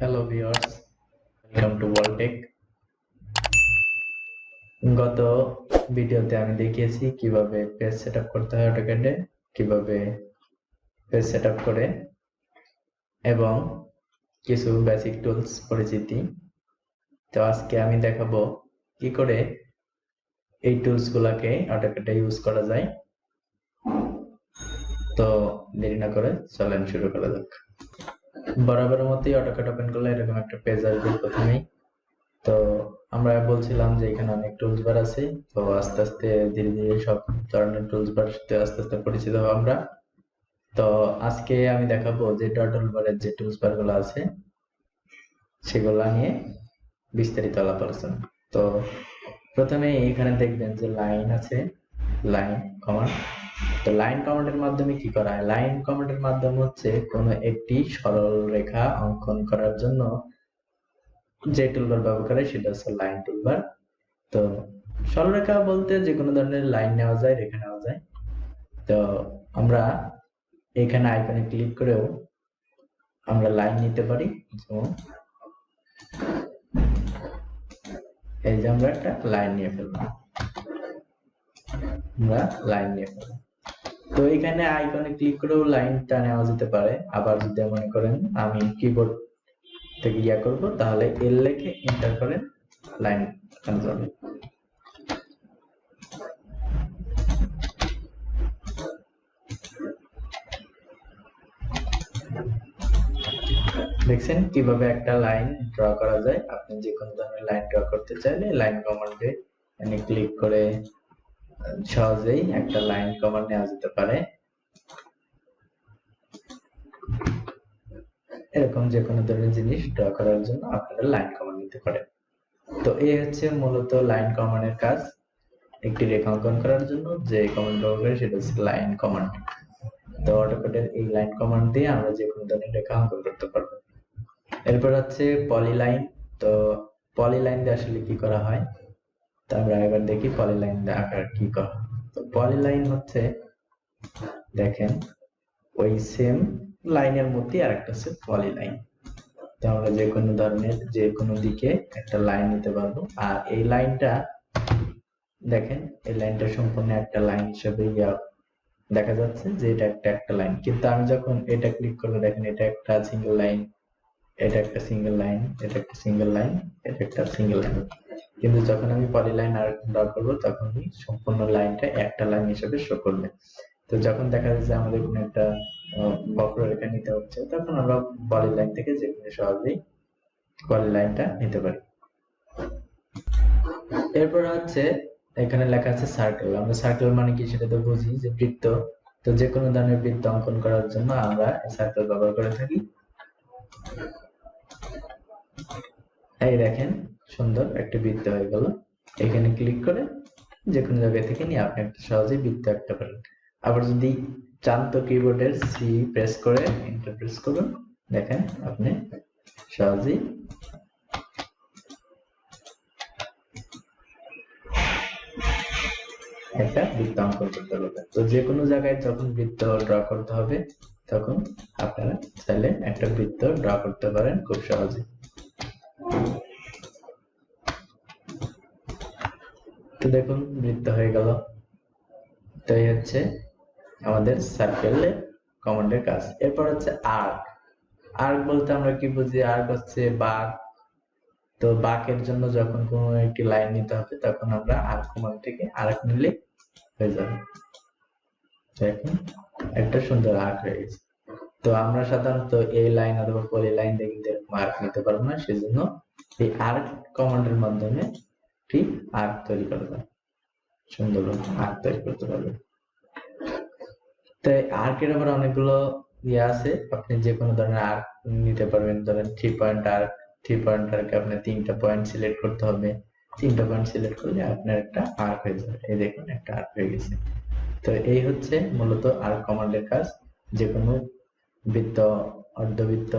Hello viewers, welcome to World Tech. গত ভিডিওতে আমি দেখিয়েছি কিভাবে পেজ সেটআপ করতে হয় অটোক্যাডে, কিভাবে পেজ সেটআপ করে এবং কিছু বেসিক টুলস পরিচিতি। তো আজকে আমি দেখাবো কি করে এই টুলস গুলাকে অটোক্যাডে ইউজ করা যায়। তো দেরি না করে চলেন শুরু করা যাক। বরাবরের মতোই অটোক্যাড ওপেন করলে এরকম একটা পেজ আসবে প্রথমেই। তো আমরা বলছিলাম যে এখানে অনেক টুলস বার আছে, তো আস্তে আস্তে ধীরে ধীরে সব ধরনের টুলস বার সাথে আস্তে আস্তে পরিচিত হব আমরা। তো আজকে আমি দেখাবো যে টুল বারের যে টুলস বার গুলো আছে সেগুলো নিয়ে বিস্তারিত আলাপ আলোচনা। তো প্রথমে এখানে দেখবেন যে লাইন আছে, লাইন কমান্ড। তো লাইন কমান্ডের মাধ্যমে কি করা হয়? লাইন কমান্ডের মাধ্যমে হচ্ছে কোনো একটি সরল রেখা অঙ্কন করার জন্য যে টুলবার ব্যবহার করে সেটা হচ্ছে লাইন টুলবার। তো সরলরেখা বলতে যে কোনো ধরনের লাইন নেওয়া যায়, রেখা নেওয়া যায়। তো আমরা এখানে আইকনে ক্লিক করেও আমরা লাইন নিতে পারি। যেমন এই যে আমরা একটা লাইন নিয়ে ফেললাম, আমরা লাইন নিয়ে ফেললাম। তো এখানে আইকনে ক্লিক করেও লাইনটা নেওয়া যেতে পারে। আবার যদি মনে করেন আমি কিবোর্ড থেকে ইয়া করব, তাহলে এল লিখে এন্টার করেন, লাইন এখানে যাবে। দেখছেন কিভাবে একটা লাইন ড্র করা যায়। আপনি যে কোনো ধরনের লাইন ড্র করতে চাইলে লাইন কমান্ডে ক্লিক করে সহজেই একটা লাইন কমান্ড নেওয়া যেতে পারে। এরকম যে কোনো ধরনের জিনিস ড্র করার জন্য আপনারা লাইন কমান্ড নিতে পারেন। তো এই হচ্ছে মূলত লাইন কমান্ডের কাজ। একটি রেখা অঙ্কন করার জন্য যে কমান্ড ব্যবহার করি সেটা হচ্ছে লাইন কমান্ড। তো অটোক্যাডের এই লাইন কমান্ড দিয়ে আমরা যে কোনো ধরনের রেখা অঙ্কন করতে পারবো। এরপর হচ্ছে পলিলাইন। তো পলিলাইন দিয়ে আসলে কি করা হয় তা আমরা এবার দেখি পলিলাইন দিয়ে আকার কি করা। তো পলিলাইন হচ্ছে দেখেন ওই সেম লাইনের মধ্যে আরেকটা হচ্ছে পলিলাইন। তো আমরা যে কোনো ধরনের যে কোনো দিকে একটা লাইন নিতে পারবো। আর এই লাইনটা দেখেন, এই লাইনটা সম্পূর্ণ একটা লাইন হিসেবে দেখা যাচ্ছে যে এটা একটা লাইন, কিন্তু আমি যখন এটা ক্লিক করবো দেখেন এটা একটা সিঙ্গেল লাইন, এটা একটা সিঙ্গেল লাইন, এটা একটা সিঙ্গেল লাইন, এটা একটা সিঙ্গেল লাইন। কিন্তু যখন আমি পলিলাইন আর ড্র করবো তখন সম্পূর্ণ লাইনটা একটা লাইন হিসেবে শো করবে। তো যখন দেখা যাচ্ছে আমাদের কোনো একটা বক্ররেখা নিতে হচ্ছে, তখন আমরা পলিলাইন থেকে যে কোনো সহজেই পলিলাইনটা নিতে পারি। এরপর হচ্ছে এখানে লেখা আছে সার্কেল। আমরা সার্কেল মানে কি সেটা তো বুঝি, যে বৃত্ত। তো যে কোনো ধরনের বৃত্ত অঙ্কন করার জন্য আমরা সার্কেল ব্যবহার করে থাকি। এই দেখেন সুন্দর একটা বৃত্ত হয়ে গেল। এখানে ক্লিক করে যে কোনো জায়গা থেকে নিয়ে আপনি একটা সহজেই বৃত্ত আঁকতে পারেন। আবার যদি চান তো কিবোর্ডের সি প্রেস করে এন্টার প্রেস করুন, দেখেন আপনি সহজেই একটা বৃত্ত অঙ্কন করতে পারবেন। তো যে কোনো জায়গায় যখন বৃত্ত ড্র করতে হবে তখন আপনারা চাইলে একটা বৃত্ত ড্র করতে পারেন খুব সহজে। তো দেখুন বৃত্ত হয়ে গেল। তো এই হচ্ছে আমাদের সার্কেলের কমান্ডের কাজ। এরপর হচ্ছে আর্ক। আর্ক বলতে আমরা কি বুঝি? আর্ক হচ্ছে বাঁক। তো বাঁকের জন্য যখন কোনো একটি লাইন নিতে হবে তখন আমরা আর্ক কমান্ড থেকে আর্ক নিলে হয়ে যাবে। দেখুন একটা সুন্দর আর্ক হয়ে গেছে। তো আমরা সাধারণত এই লাইন অথবা পলি লাইন দিয়ে কিন্তু এরকম আর্ক নিতে পারবো না, সেজন্য এই আর্ক কমান্ডের মাধ্যমে ঠিক আর্ক তৈরি করা যায়, সুন্দর আর্ক তৈরি করতে পারবে। তো আর্কের আবার অনেকগুলো ইয়ে আছে, আপনি যে কোনো ধরনের আর্ক নিতে পারবেন। ধরেন 3 পয়েন্ট আর্ক। 3 পয়েন্ট আর্কে আপনার 3টা পয়েন্ট সিলেক্ট করতে হবে। 3টা পয়েন্ট সিলেক্ট করলে আপনার একটা আর্ক হয়ে যাবে। এই দেখুন একটা আর্ক হয়ে গেছে। তো এই হচ্ছে মূলত আর্ক কমান্ডের কাজ। যে কোনো বৃত্ত, অর্ধবৃত্ত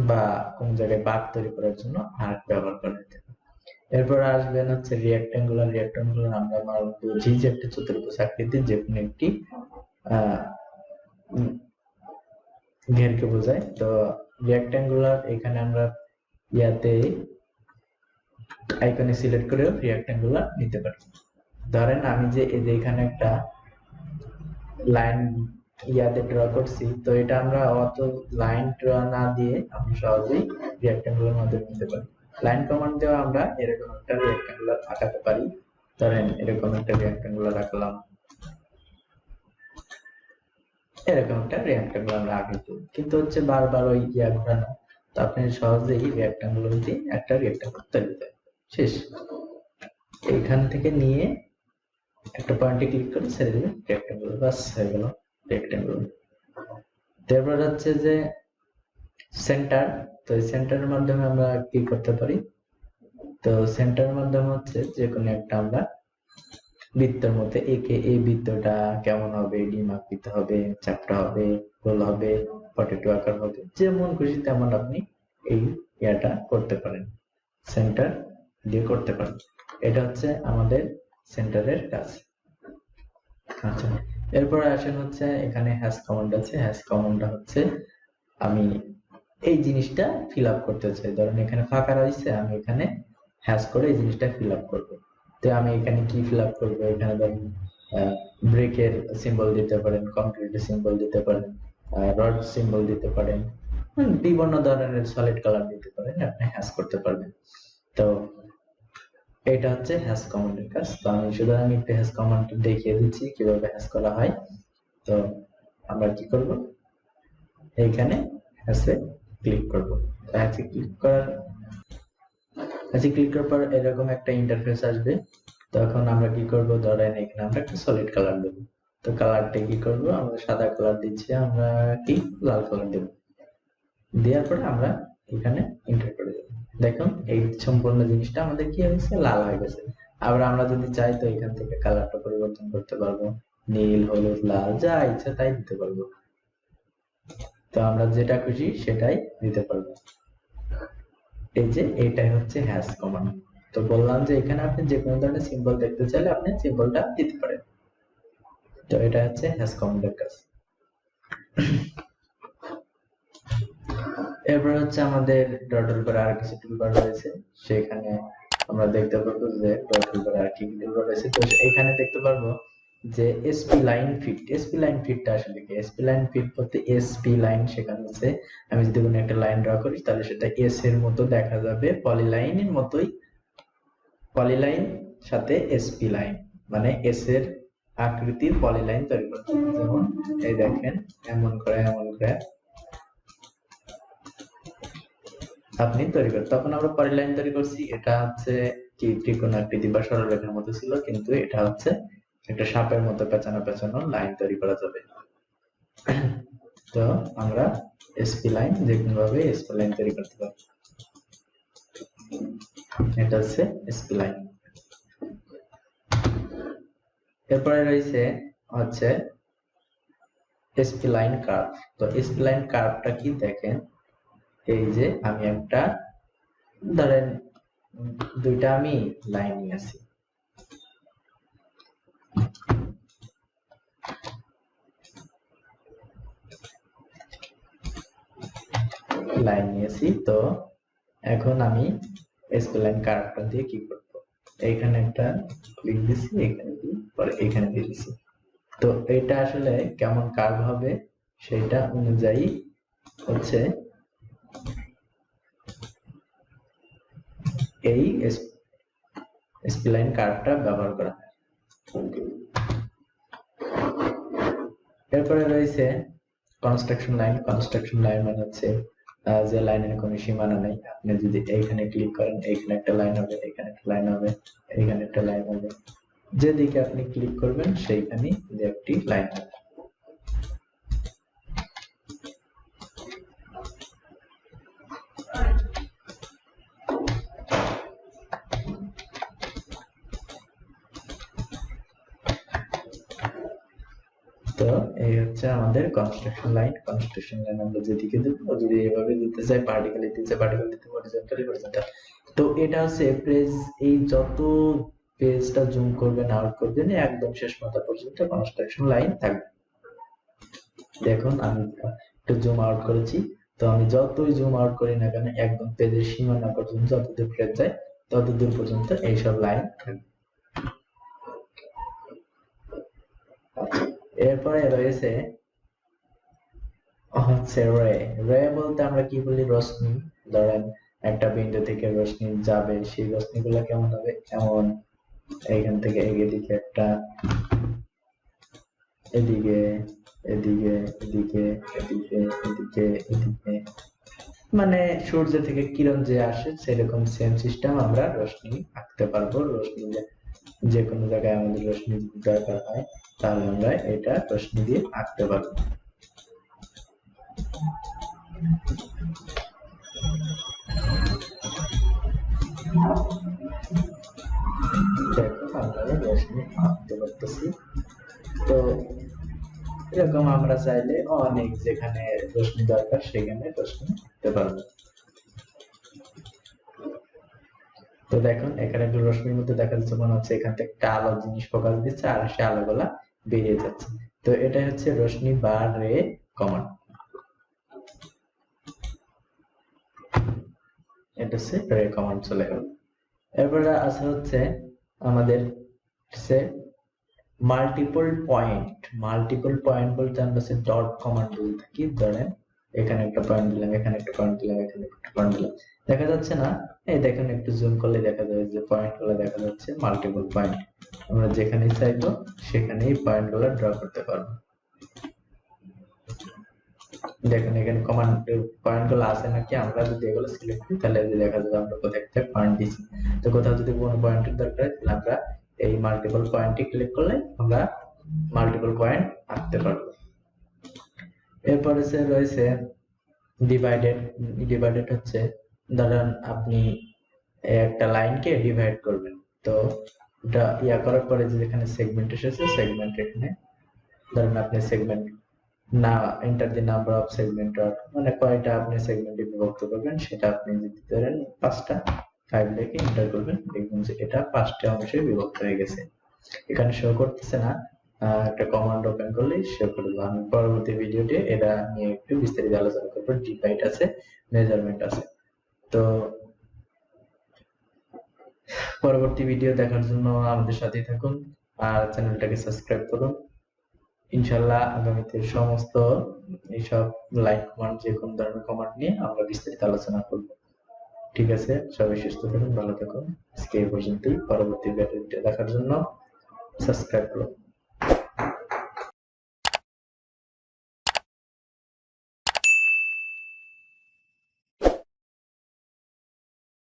বা কোন জায়গায় বাঁক তৈরি করার জন্য আর্ক ব্যবহার করা হয়ে থাকে। এরপর আসবেন হচ্ছে রিক্ট্যাঙ্গুলার। রিক্ট্যাঙ্গুলার আমরা বুঝি যে একটা চতুর্ভুজ আকৃতির যে কোনো একটি ঘেরকে বোঝায়। তো রেক্ট্যাঙ্গুলার এখানে আমরা ইয়াতে আইকনে সিলেক্ট করেও রেক্ট্যাঙ্গুলার নিতে পারি। ধরেন আমি যে এই যে এখানে একটা লাইন ইয়াতে ড্র করছি, তো এটা আমরা অত লাইন ড্র না দিয়ে আমরা সহজেই রেক্ট্যাঙ্গুলার মধ্যে নিতে পারি। লাইন কমান্ড দিয়ে আমরা এরকম একটা রেক্ট্যাঙ্গুলার আঁকাতে পারি। ধরেন এরকম একটা রেক্ট্যাঙ্গুলার আঁকলাম, এরকম একটা রেক্ট্যাঙ্গুলার আমরা আঁকতে, কিন্তু হচ্ছে বারবার ওই ইয়া ঘোরানো। তো আপনি সহজেই রেক্ট্যাঙ্গুলার দিয়ে একটা রেক্ট্যাঙ্গুলার তৈরি করতে শেষ। এইখান থেকে নিয়ে একটা পয়েন্টে ক্লিক করে ছেড়ে দিবেন, রেক্ট্যাঙ্গুলার বাস হয়ে গেল রেক্ট্যাঙ্গুলার। তারপর হচ্ছে যে সেন্টার। তো এই সেন্টারের মাধ্যমে আমরা কি করতে পারি, তো সেন্টারের মাধ্যমে হচ্ছে যে কোনো একটা আমরা বৃত্তের মধ্যে এঁকে এই বৃত্তটা কেমন হবে, ডিম আকৃতি হবে, চ্যাপ্টা হবে, গোল হবে, পটেটো আকার হবে, যেমন খুশি তেমন আপনি এই ইয়াটা করতে পারেন, সেন্টার দিয়ে করতে পারেন। এটা হচ্ছে আমাদের সেন্টারের কাজ। আচ্ছা, এরপরে আসেন হচ্ছে এখানে হ্যাশ কমান্ড আছে। হ্যাশ কমান্ডটা হচ্ছে আমি এই জিনিসটা ফিল আপ করতে চাই। ধরেন এখানে ফাঁকা রয়েছে, আমি এখানে হ্যাশ করে এই জিনিসটা ফিল আপ করবো। তো আমি এখানে কি ফিল আপ করবো, এখানে ধরেন ব্রেকের সিম্বল দিতে পারেন, কংক্রিটের সিম্বল দিতে পারেন, রড সিম্বল দিতে পারেন, বিভিন্ন ধরনের সলিড কালার দিতে পারেন, আপনি হ্যাশ করতে পারবেন। তো এটা হচ্ছে হ্যাশ কমান্ডের কাজ। তো আমি একটু হ্যাশ কমান্ড দেখিয়ে দিচ্ছি কিভাবে হ্যাশ করা হয়। তো আমরা কি করব, এইখানে হ্যাশে ক্লিক করব। হ্যাশে ক্লিক করার পর এরকম একটা ইন্টারফেস আসবে। তখন আমরা কি করব, ধরেন এখানে আমরা একটা সলিড কালার দেব। তো কালারটা কি করব, আমরা সাদা কালার দিচ্ছি, আমরা কি লাল কালার দেব। দেওয়ার পরে আমরা এখানে এন্টার করে দেব। দেখুন এই সম্পূর্ণ জিনিসটা আমাদের কি হয়েছে, লাল হয়ে গেছে। আবার আমরা যদি চাই তো এখান থেকে কালারটা পরিবর্তন করতে পারবো, নীল, হলুদ, লাল, যা ইচ্ছা তাই দিতে পারবো। তো আমরা যেটা খুশি সেটাই দিতে পারবো। এই যে এইটাই হচ্ছে হ্যাশ কমান্ড। তো বললাম যে এখানে আপনি যে কোনো ধরনের সিম্বল দেখতে চাইলে আপনি সিম্বলটা দিতে পারেন। তো এটা হচ্ছে হ্যাশ কমান্ডের কাজ। এরপর হচ্ছে আমাদের ডটের উপর আর কিছু টুলবার রয়েছে, সেখানে আমরা দেখতে পারবো যে ডটের উপর আর কি টুলবার রয়েছে। তো এখানে দেখতে পারবো যে SP line fit. SP line ফিটটা আসলে কি, এসপি লাইন ফিট বলতে এসপি লাইন সেখানে হচ্ছে আমি যদি কোনো একটা লাইন ড্র করি তাহলে সেটা এস এর মতো দেখা যাবে, পলিলাইনের মতোই, পলিলাইন সাথে এসপি লাইন মানে এস এর আকৃতির পলিলাইন তৈরি করতে। যেমন এই দেখেন এমন করে আপনি তৈরি করেন। তখন আমরা পলিলাইন তৈরি করছি, এটা হচ্ছে কি ত্রিকোণ আকৃতি বা সরলরেখার মতো ছিল, কিন্তু এটা হচ্ছে একটা সাপের মতো পেঁচানো পেঁচানো লাইন তৈরি করা যাবে। তো আমরা এসপি লাইন যে কোনো ভাবে এসপি লাইন তৈরি করতে পারি। এটা হচ্ছে এসপি লাইন। এরপরে রয়েছে হচ্ছে এসপি লাইন কার্ভ। তো এসপি লাইন কার্ভটা কি দেখেন, এই যে আমি একটা ধরেন দুইটা আমি লাইন নিয়েছি, তো এখন আমি স্প্লাইন কার্ভটা দিয়ে কি করব, এইখানে একটা ক্লিক দিছি, এখানে দিই, পরে এখানে দিয়ে দিছি। তো এটা আসলে কেমন কার্ভ হবে সেটা অনুযায়ী হচ্ছে এই স্প্লাইন কার্ভটা ব্যবহার করা হয়। এরপরে রয়েছে কনস্ট্রাকশন লাইন। কনস্ট্রাকশন লাইন মানে হচ্ছে যে লাইনের কোনো সীমানা নেই, আপনি যদি এইখানে ক্লিক করেন এইখানে একটা লাইন হবে, এখানে একটা লাইন হবে, এইখানে একটা লাইন হবে, যেদিকে আপনি ক্লিক করবেন সেইখানে একটি লাইন হবে। তো এই হচ্ছে আমাদের কনস্ট্রাকশন লাইন। কনস্ট্রাকশন লাইন আমরা যেদিকে দেবো, যদি এভাবে দিতে চাই ভার্টিক্যালি দিতে, ভার্টিক্যাল দিতে, হরিজন্টালি হরিজন্টাল। তো এটা হচ্ছে পেজ, এই যত পেজটা জুম করবেন আউট করবেন একদম শেষ মাথা পর্যন্ত কনস্ট্রাকশন লাইন থাকবে। দেখুন আমি একটু জুম আউট করেছি। তো আমি যতই জুম আউট করি না কেন একদম পেজের সীমানা পর্যন্ত যতদূর পেজ যায় ততদূর পর্যন্ত এইসব লাইন থাকবে। এরপরে রয়েছে হচ্ছে রে। রে বলতে আমরা কি বলি? রশ্মি। ধরেন একটা বিন্দু থেকে রশ্মি যাবে, সেই রশ্মিগুলো কেমন হবে? যেমন এইখান থেকে এদিকে একটা, এদিকে এদিকে এদিকে এদিকে এদিকে এদিকে, মানে সূর্য থেকে কিরণ যে আসে সেরকম সেম সিস্টেম আমরা রশ্মি আঁকতে পারবো। রশ্মি যে কোনো জায়গায় আমাদের রশ্মি দরকার হয় তাহলে আমরা এটা রশ্মি দিয়ে আঁকতে পারবো। দেখো আমরা রশ্মি আঁকতে পারতেছি। তো এরকম আমরা চাইলে অনেক যেখানে রশ্মি দরকার সেখানে রশ্মি আঁকতে পারবো। তো দেখুন এখানে একটু রশ্মির মধ্যে দেখা যাচ্ছে মনে হচ্ছে এখান থেকে একটা আলো জিনিস ফোকাস দিচ্ছে আর সে আলোগুলা বেরিয়ে যাচ্ছে। তো এটা হচ্ছে রশ্মি বা রে কমান্ড। এটা হচ্ছে রে কমান্ড চলে গেল। এরপরে আছে হচ্ছে আমাদের মাল্টিপল পয়েন্ট। মাল্টিপল পয়েন্ট বলতে আমরা ডট কমান্ড বলে থাকি। ধরেন এখানে একটা পয়েন্ট দিলাম, এখানে একটা পয়েন্ট দিলাম, এখানে একটা পয়েন্ট দিলাম, দেখা যাচ্ছে না? এই দেখেন একটু জুম করলে দেখা যায় যে পয়েন্ট গুলো দেখা যাচ্ছে মাল্টিপল পয়েন্ট। আমরা যেখানেই চাইবো সেখানেই পয়েন্ট গুলো ড্র করতে পারবো। দেখেন এখানে কমান্ড পয়েন্ট গুলো আছে নাকি, আমরা যদি এগুলো সিলেক্ট করি তাহলে দেখা যাবে আমরা কোথায় একটা পয়েন্ট দিচ্ছি। তো কোথাও যদি কোনো পয়েন্টের দরকার হয় তাহলে আমরা এই মাল্টিপল পয়েন্টে ক্লিক করলে আমরা মাল্টিপল পয়েন্ট আঁকতে পারবো। এরপরে রয়েছে ডিভাইডেড। ডিভাইডেড হচ্ছে ধরেন আপনি একটা লাইনকে ডিভাইড করবেন। তো এটা ইয়া করার পরে যেখানে সেগমেন্ট এসেছে সেগমেন্ট এখানে ধরেন আপনি সেগমেন্ট না enter the number of segment, মানে কয়টা আপনি সেগমেন্টে বিভক্ত করবেন সেটা আপনি যদি ধরেন 5টা, 5 লিখে এন্টার করবেন, দেখবেন যে এটা 5টা অংশে বিভক্ত হয়ে গেছে। এখানে শো করতেছে না, একটা কমান্ড ওপেন করলেই শো করবে। আমি পরবর্তী ভিডিওতে এটা নিয়ে একটু বিস্তারিত আলোচনা করব। ডিভাইড আছে, মেজারমেন্ট আছে। তো পরবর্তী ভিডিও দেখার জন্য আমাদের সাথেই থাকুন আর চ্যানেলটাকে সাবস্ক্রাইব করুন। ইনশাআল্লাহ আগামীতে সমস্ত এইসব লাইন কমান্ড যে কোন ধরনের কমান্ড নিয়ে আমরা বিস্তারিত আলোচনা করব। ঠিক আছে, সবাই সুস্থ থাকুন, ভালো থাকুন। আজকে এই পর্যন্তই। পরবর্তী ভিডিওটা দেখার জন্য সাবস্ক্রাইব করুন।